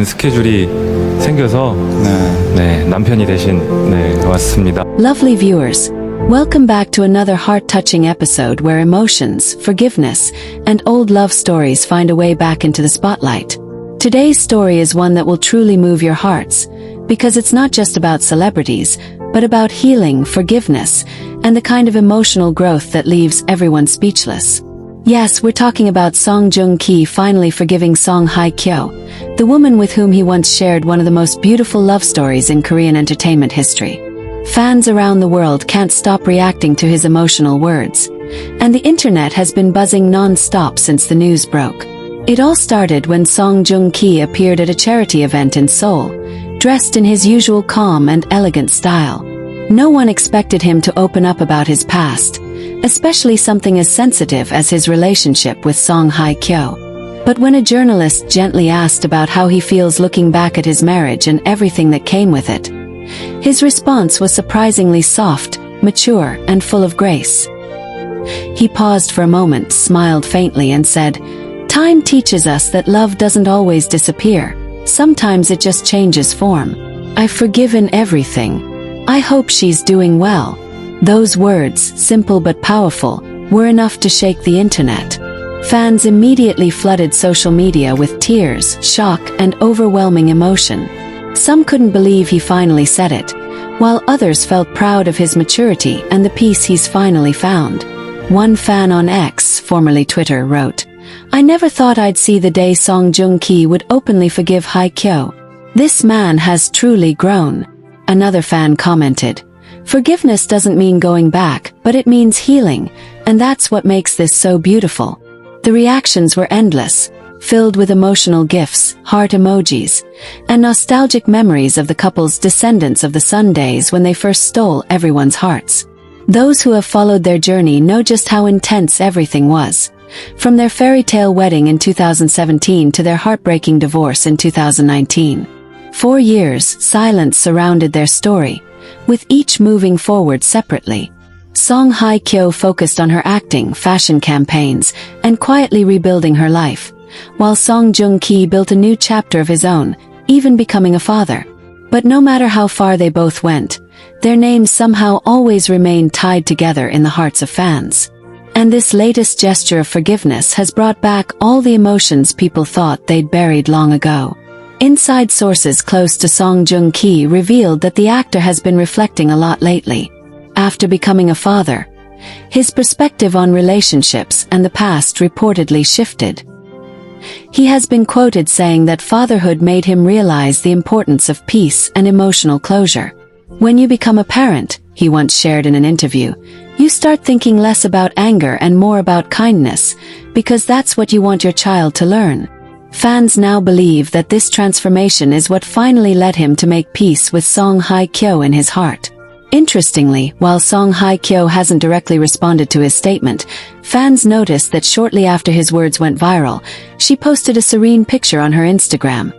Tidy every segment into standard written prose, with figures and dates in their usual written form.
스케줄이 생겨서 남편이 대신 왔습니다. Lovely viewers, welcome back to another heart-touching episode where emotions, forgiveness, and old love stories find a way back into the spotlight. Today's story is one that will truly move your hearts, because it's not just about celebrities, but about healing, forgiveness, and the kind of emotional growth that leaves everyone speechless. Yes, we're talking about Joong finally forgiving Hye Kyo, the woman with whom he once shared one of the most beautiful love stories in Korean entertainment history. Fans around the world can't stop reacting to his emotional words, and the internet has been buzzing non-stop since the news broke. It all started when Joong appeared at a charity event in Seoul, dressed in his usual calm and elegant style. No one expected him to open up about his past, especially something as sensitive as his relationship with Hye Kyo. But when a journalist gently asked about how he feels looking back at his marriage and everything that came with it, his response was surprisingly soft, mature, and full of grace. He paused for a moment, smiled faintly, and said, "Time teaches us that love doesn't always disappear. Sometimes it just changes form. I've forgiven everything. I hope she's doing well." Those words, simple but powerful, were enough to shake the internet. Fans immediately flooded social media with tears, shock, and overwhelming emotion. Some couldn't believe he finally said it, while others felt proud of his maturity and the peace he's finally found. One fan on X, formerly Twitter, wrote, "I never thought I'd see the day Joong would openly forgive Hye Kyo. This man has truly grown." Another fan commented, "Forgiveness doesn't mean going back, but it means healing, and that's what makes this so beautiful." The reactions were endless, filled with emotional gifs, heart emojis, and nostalgic memories of the couple's descendants of the Sun days when they first stole everyone's hearts. Those who have followed their journey know just how intense everything was. From their fairy tale wedding in 2017 to their heartbreaking divorce in 2019. 4 years, silence surrounded their story, with each moving forward separately. Hye Kyo focused on her acting, fashion campaigns, and quietly rebuilding her life, while Joong built a new chapter of his own, even becoming a father. But no matter how far they both went, their names somehow always remained tied together in the hearts of fans. And this latest gesture of forgiveness has brought back all the emotions people thought they'd buried long ago. Inside sources close to Joong revealed that the actor has been reflecting a lot lately. After becoming a father, his perspective on relationships and the past reportedly shifted. He has been quoted saying that fatherhood made him realize the importance of peace and emotional closure. "When you become a parent," he once shared in an interview, "you start thinking less about anger and more about kindness, because that's what you want your child to learn." Fans now believe that this transformation is what finally led him to make peace with Hye Kyo in his heart. Interestingly, while Hye Kyo hasn't directly responded to his statement, fans noticed that shortly after his words went viral, she posted a serene picture on her Instagram.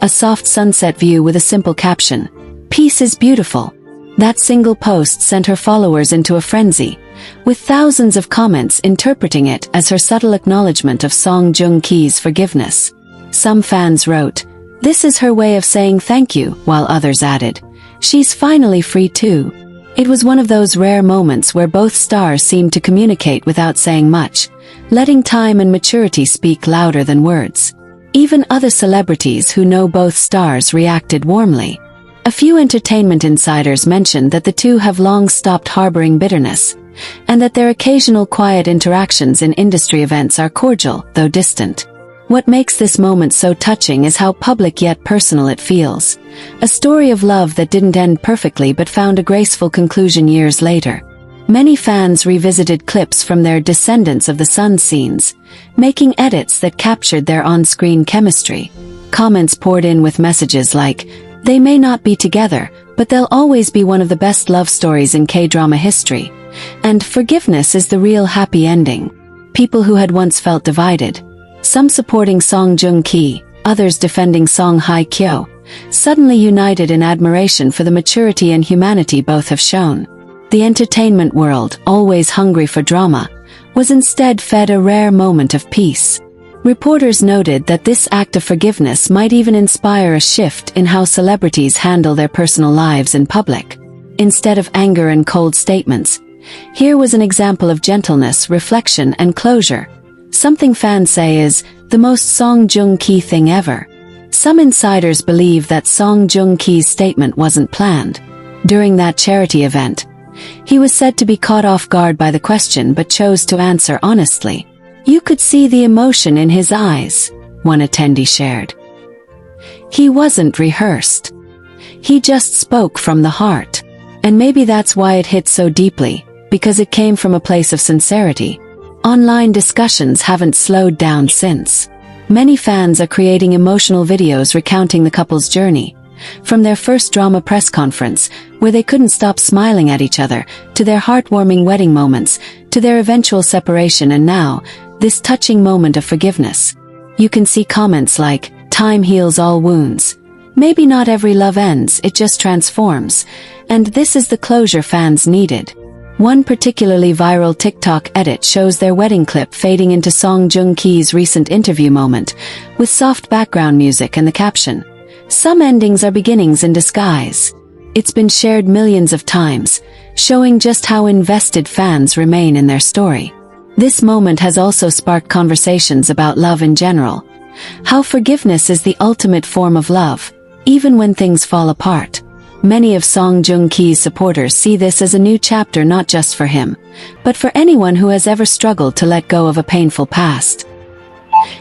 A soft sunset view with a simple caption, "Peace is beautiful." That single post sent her followers into a frenzy, with thousands of comments interpreting it as her subtle acknowledgement of Joong's forgiveness. Some fans wrote, "This is her way of saying thank you," while others added, "She's finally free too." It was one of those rare moments where both stars seemed to communicate without saying much, letting time and maturity speak louder than words. Even other celebrities who know both stars reacted warmly. A few entertainment insiders mentioned that the two have long stopped harboring bitterness, and that their occasional quiet interactions in industry events are cordial, though distant. What makes this moment so touching is how public yet personal it feels. A story of love that didn't end perfectly but found a graceful conclusion years later. Many fans revisited clips from their Descendants of the Sun scenes, making edits that captured their on-screen chemistry. Comments poured in with messages like, "They may not be together, but they'll always be one of the best love stories in K-drama history," and "Forgiveness is the real happy ending." People who had once felt divided, some supporting Joong, others defending Hye Kyo, suddenly united in admiration for the maturity and humanity both have shown. The entertainment world, always hungry for drama, was instead fed a rare moment of peace. Reporters noted that this act of forgiveness might even inspire a shift in how celebrities handle their personal lives in public. Instead of anger and cold statements, here was an example of gentleness, reflection, and closure. Something fans say is the most Song Joong Ki thing ever. Some insiders believe that Song Joong Ki's statement wasn't planned. During that charity event, he was said to be caught off guard by the question but chose to answer honestly. You could see the emotion in his eyes, one attendee shared. He wasn't rehearsed. He just spoke from the heart. And maybe that's why it hit so deeply, because it came from a place of sincerity. Online discussions haven't slowed down since. Many fans are creating emotional videos recounting the couple's journey. From their first drama press conference, where they couldn't stop smiling at each other, to their heartwarming wedding moments, to their eventual separation, and now, this touching moment of forgiveness. You can see comments like, "Time heals all wounds." Maybe not every love ends, it just transforms. And this is the closure fans needed. One particularly viral TikTok edit shows their wedding clip fading into Song Joong Ki's recent interview moment, with soft background music and the caption, "Some endings are beginnings in disguise." It's been shared millions of times, showing just how invested fans remain in their story. This moment has also sparked conversations about love in general. How forgiveness is the ultimate form of love, even when things fall apart. Many of Song Joong Ki's supporters see this as a new chapter not just for him, but for anyone who has ever struggled to let go of a painful past.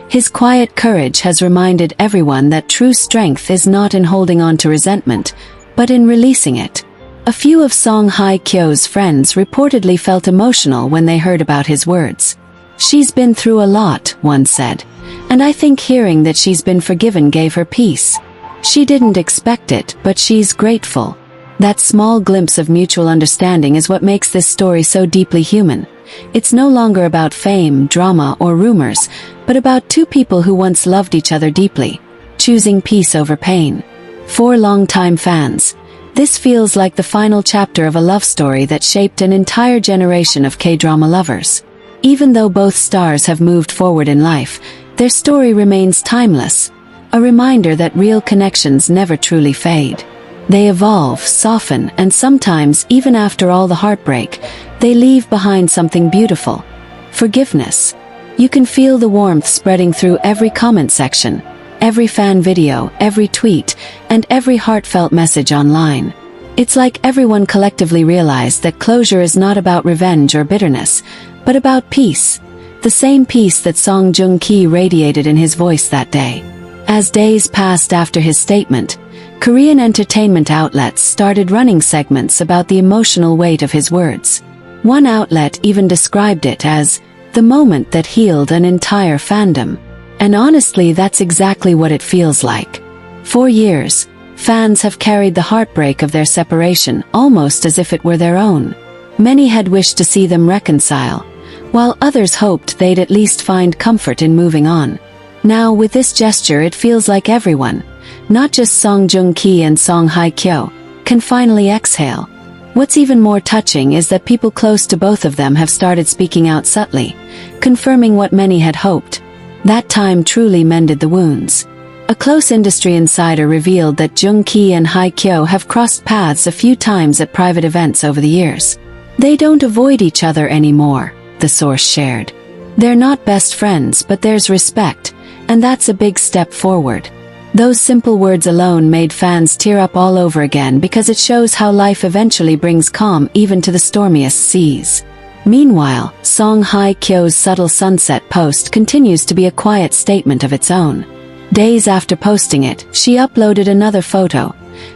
His quiet courage has reminded everyone that true strength is not in holding on to resentment, but in releasing it. A few of Song Hye Kyo's friends reportedly felt emotional when they heard about his words. "She's been through a lot," one said, "and I think hearing that she's been forgiven gave her peace. She didn't expect it, but she's grateful." That small glimpse of mutual understanding is what makes this story so deeply human. It's no longer about fame, drama, or rumors, but about two people who once loved each other deeply, choosing peace over pain. For longtime fans, this feels like the final chapter of a love story that shaped an entire generation of K-drama lovers. Even though both stars have moved forward in life, their story remains timeless, a reminder that real connections never truly fade. They evolve, soften, and sometimes, even after all the heartbreak, they leave behind something beautiful. Forgiveness. You can feel the warmth spreading through every comment section, every fan video, every tweet, and every heartfelt message online. It's like everyone collectively realized that closure is not about revenge or bitterness, but about peace. The same peace that Song Joong Ki radiated in his voice that day. As days passed after his statement, Korean entertainment outlets started running segments about the emotional weight of his words. One outlet even described it as the moment that healed an entire fandom. And honestly, that's exactly what it feels like. For years, fans have carried the heartbreak of their separation almost as if it were their own. Many had wished to see them reconcile, while others hoped they'd at least find comfort in moving on. Now, with this gesture, it feels like everyone, not just Song Joong Ki and Song Hye Kyo, can finally exhale. What's even more touching is that people close to both of them have started speaking out subtly, confirming what many had hoped. That time truly mended the wounds. A close industry insider revealed that Joong Ki and Hye Kyo have crossed paths a few times at private events over the years. They don't avoid each other anymore, the source shared. They're not best friends, but there's respect, and that's a big step forward. Those simple words alone made fans tear up all over again because it shows how life eventually brings calm even to the stormiest seas. Meanwhile, Song Hye Kyo's subtle sunset post continues to be a quiet statement of its own. Days after posting it, she uploaded another photo,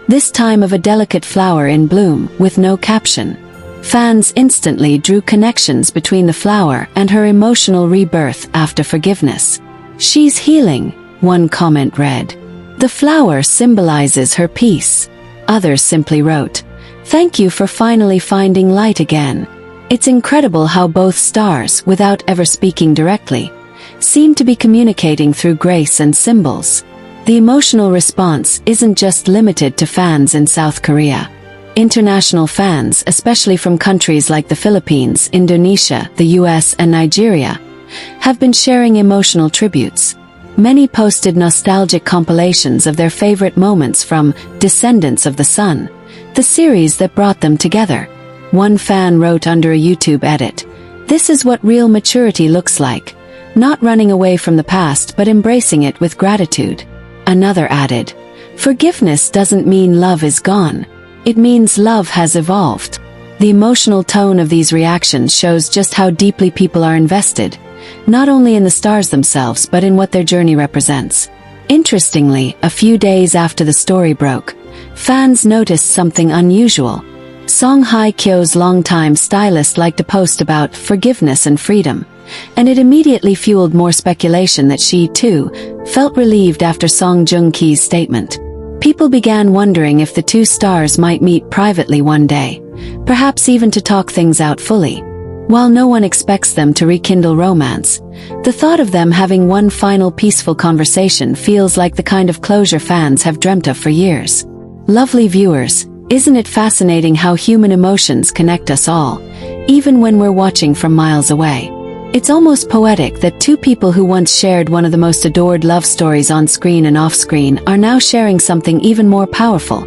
this time of a delicate flower in bloom, with no caption. Fans instantly drew connections between the flower and her emotional rebirth after forgiveness. "She's healing," one comment read. "The flower symbolizes her peace." Others simply wrote, "Thank you for finally finding light again." It's incredible how both stars, without ever speaking directly, seem to be communicating through grace and symbols. The emotional response isn't just limited to fans in South Korea. International fans, especially from countries like the Philippines, Indonesia, the US, and Nigeria, have been sharing emotional tributes. Many posted nostalgic compilations of their favorite moments from Descendants of the Sun, the series that brought them together. One fan wrote under a YouTube edit, "This is what real maturity looks like. Not running away from the past but embracing it with gratitude." Another added, "Forgiveness doesn't mean love is gone. It means love has evolved." The emotional tone of these reactions shows just how deeply people are invested, not only in the stars themselves but in what their journey represents. Interestingly, a few days after the story broke, fans noticed something unusual. Song Hye Kyo's longtime stylist liked a post about forgiveness and freedom, and it immediately fueled more speculation that she, too, felt relieved after Song Joong Ki's statement. People began wondering if the two stars might meet privately one day, perhaps even to talk things out fully. While no one expects them to rekindle romance, the thought of them having one final peaceful conversation feels like the kind of closure fans have dreamt of for years. Lovely viewers, isn't it fascinating how human emotions connect us all, even when we're watching from miles away? It's almost poetic that two people who once shared one of the most adored love stories on screen and off screen are now sharing something even more powerful: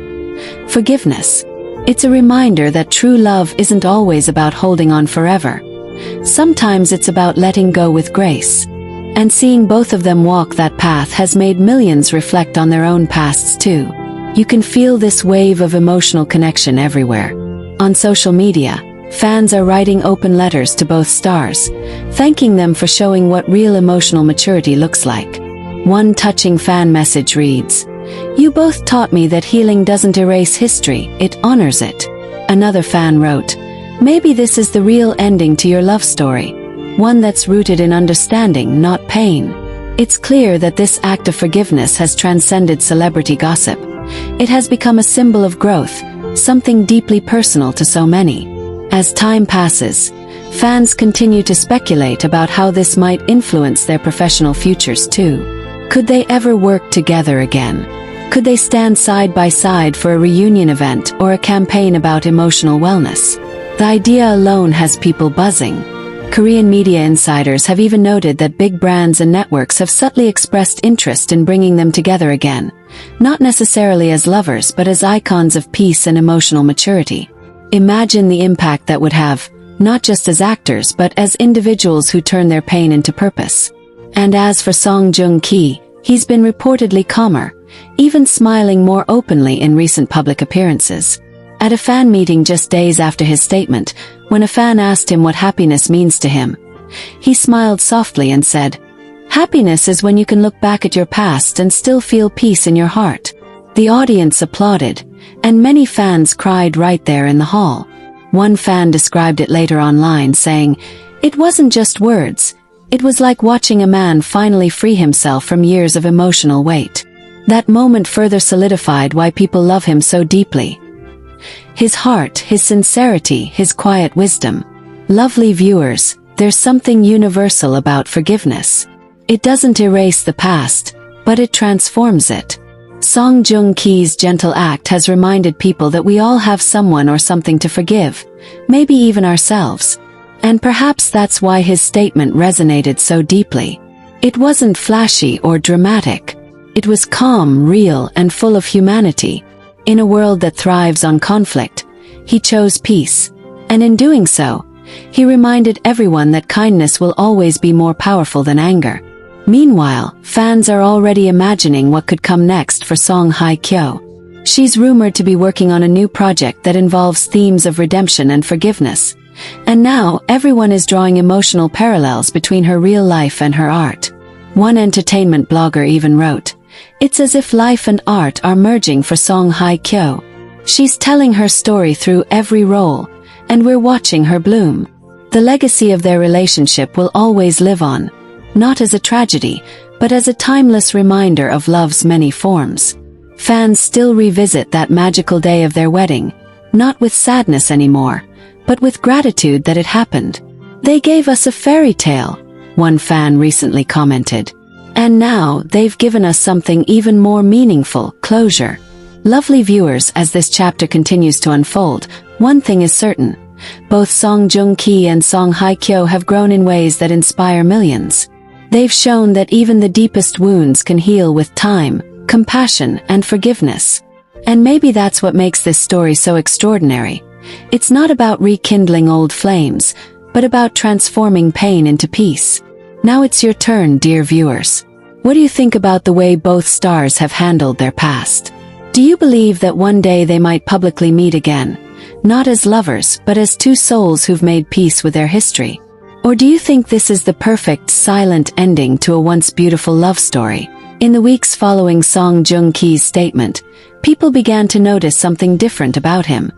forgiveness. It's a reminder that true love isn't always about holding on forever. Sometimes it's about letting go with grace. And seeing both of them walk that path has made millions reflect on their own pasts too. You can feel this wave of emotional connection everywhere. On social media, fans are writing open letters to both stars, thanking them for showing what real emotional maturity looks like. One touching fan message reads, "You both taught me that healing doesn't erase history, it honors it." Another fan wrote, "Maybe this is the real ending to your love story, one that's rooted in understanding, not pain." It's clear that this act of forgiveness has transcended celebrity gossip. It has become a symbol of growth, something deeply personal to so many. As time passes, fans continue to speculate about how this might influence their professional futures too. Could they ever work together again? Could they stand side by side for a reunion event or a campaign about emotional wellness? The idea alone has people buzzing. Korean media insiders have even noted that big brands and networks have subtly expressed interest in bringing them together again, not necessarily as lovers but as icons of peace and emotional maturity. Imagine the impact that would have, not just as actors but as individuals who turn their pain into purpose. And as for Song Joong Ki, he's been reportedly calmer, even smiling more openly in recent public appearances. At a fan meeting just days after his statement, when a fan asked him what happiness means to him, he smiled softly and said, "Happiness is when you can look back at your past and still feel peace in your heart." The audience applauded, and many fans cried right there in the hall. One fan described it later online, saying, "It wasn't just words, it was like watching a man finally free himself from years of emotional weight." That moment further solidified why people love him so deeply. His heart, his sincerity, his quiet wisdom. Lovely viewers, there's something universal about forgiveness. It doesn't erase the past, but it transforms it. Song Joong Ki's gentle act has reminded people that we all have someone or something to forgive, maybe even ourselves. And perhaps that's why his statement resonated so deeply. It wasn't flashy or dramatic. It was calm, real, and full of humanity. In a world that thrives on conflict, he chose peace. And in doing so, he reminded everyone that kindness will always be more powerful than anger. Meanwhile, fans are already imagining what could come next for Song Hye Kyo. She's rumored to be working on a new project that involves themes of redemption and forgiveness. And now, everyone is drawing emotional parallels between her real life and her art. One entertainment blogger even wrote, "It's as if life and art are merging for Song Hye Kyo. She's telling her story through every role, and we're watching her bloom." The legacy of their relationship will always live on, not as a tragedy, but as a timeless reminder of love's many forms. Fans still revisit that magical day of their wedding, not with sadness anymore, but with gratitude that it happened. "They gave us a fairy tale," one fan recently commented. "And now they've given us something even more meaningful, closure." Lovely viewers, as this chapter continues to unfold, one thing is certain: both Song Joong-ki and Song Hye Kyo have grown in ways that inspire millions. They've shown that even the deepest wounds can heal with time, compassion, and forgiveness. And maybe that's what makes this story so extraordinary. It's not about rekindling old flames, but about transforming pain into peace. Now it's your turn, dear viewers. What do you think about the way both stars have handled their past? Do you believe that one day they might publicly meet again, not as lovers but as two souls who've made peace with their history? Or do you think this is the perfect silent ending to a once beautiful love story? In the weeks following Song Joong-ki's statement, people began to notice something different about him.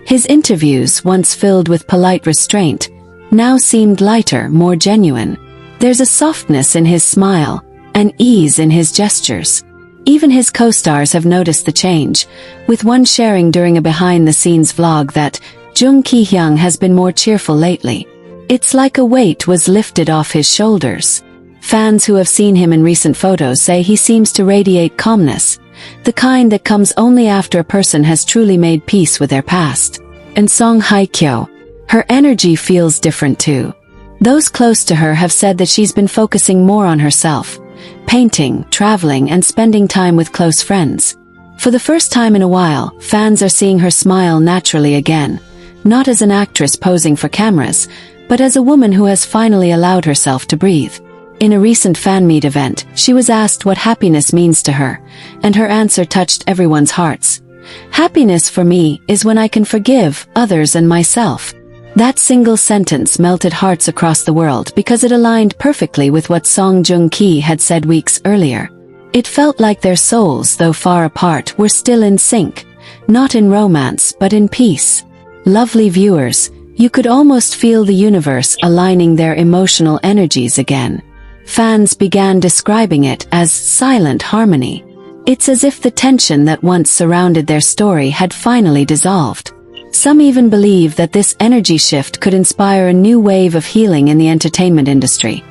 His interviews, once filled with polite restraint, now seemed lighter, more genuine. There's a softness in his smile, an ease in his gestures. Even his co-stars have noticed the change, with one sharing during a behind-the-scenes vlog that Joong Ki-hyung has been more cheerful lately. It's like a weight was lifted off his shoulders. Fans who have seen him in recent photos say he seems to radiate calmness, the kind that comes only after a person has truly made peace with their past. And Song Hye Kyo, her energy feels different too. Those close to her have said that she's been focusing more on herself, painting, traveling, and spending time with close friends. For the first time in a while, fans are seeing her smile naturally again, not as an actress posing for cameras, but as a woman who has finally allowed herself to breathe. In a recent fan meet event, she was asked what happiness means to her, and her answer touched everyone's hearts. "Happiness for me is when I can forgive others and myself." That single sentence melted hearts across the world because it aligned perfectly with what Song Joong-ki had said weeks earlier. It felt like their souls, though far apart, were still in sync, not in romance but in peace. Lovely viewers, you could almost feel the universe aligning their emotional energies again. Fans began describing it as silent harmony. It's as if the tension that once surrounded their story had finally dissolved. Some even believe that this energy shift could inspire a new wave of healing in the entertainment industry,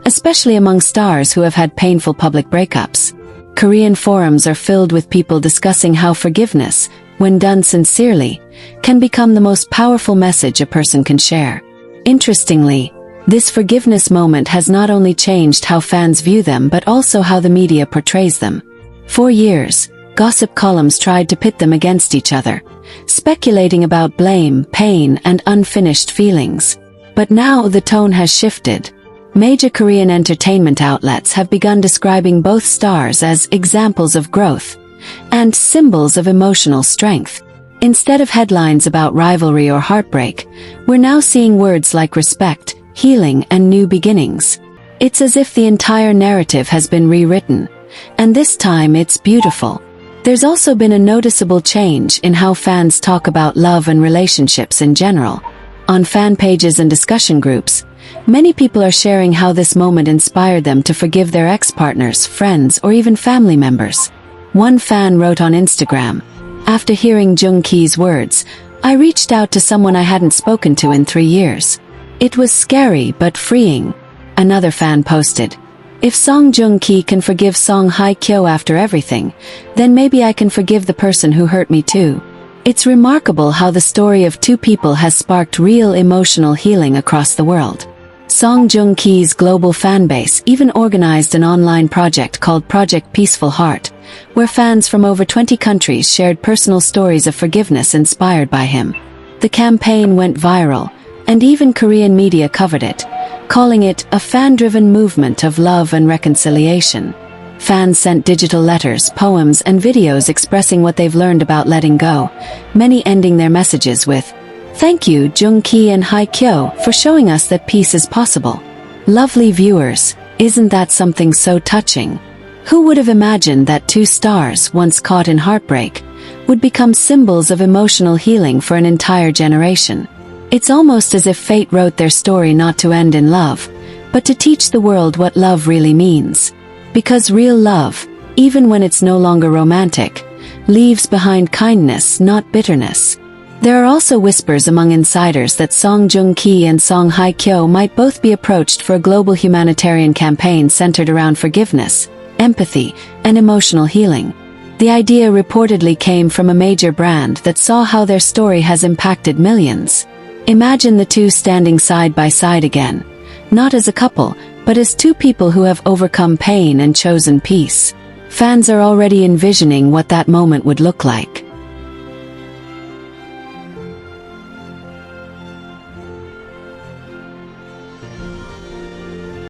especially among stars who have had painful public breakups. Korean forums are filled with people discussing how forgiveness, when done sincerely, can become the most powerful message a person can share. Interestingly, this forgiveness moment has not only changed how fans view them but also how the media portrays them. For years, gossip columns tried to pit them against each other, speculating about blame, pain, and unfinished feelings. But now the tone has shifted. Major Korean entertainment outlets have begun describing both stars as examples of growth and symbols of emotional strength. Instead of headlines about rivalry or heartbreak, we're now seeing words like respect, healing, and new beginnings. It's as if the entire narrative has been rewritten, and this time it's beautiful. There's also been a noticeable change in how fans talk about love and relationships in general. On fan pages and discussion groups, many people are sharing how this moment inspired them to forgive their ex-partners, friends, or even family members. One fan wrote on Instagram, "After hearing Joong-ki's words, I reached out to someone I hadn't spoken to in 3 years. It was scary but freeing." Another fan posted, "If Song Joong-ki can forgive Song Hye Kyo after everything, then maybe I can forgive the person who hurt me too." It's remarkable how the story of two people has sparked real emotional healing across the world. Song Joong-ki's global fanbase even organized an online project called Project Peaceful Heart, where fans from over 20 countries shared personal stories of forgiveness inspired by him. The campaign went viral, and even Korean media covered it, calling it a fan-driven movement of love and reconciliation. Fans sent digital letters, poems, and videos expressing what they've learned about letting go, many ending their messages with, "Thank you, Joong-ki and Hye Kyo, for showing us that peace is possible." Lovely viewers, isn't that something so touching? Who would have imagined that two stars, once caught in heartbreak, would become symbols of emotional healing for an entire generation? It's almost as if fate wrote their story not to end in love, but to teach the world what love really means. Because real love, even when it's no longer romantic, leaves behind kindness, not bitterness. There are also whispers among insiders that Song Joong-ki and Song Hye Kyo might both be approached for a global humanitarian campaign centered around forgiveness, empathy, and emotional healing. The idea reportedly came from a major brand that saw how their story has impacted millions. Imagine the two standing side by side again, not as a couple, but as two people who have overcome pain and chosen peace. Fans are already envisioning what that moment would look like.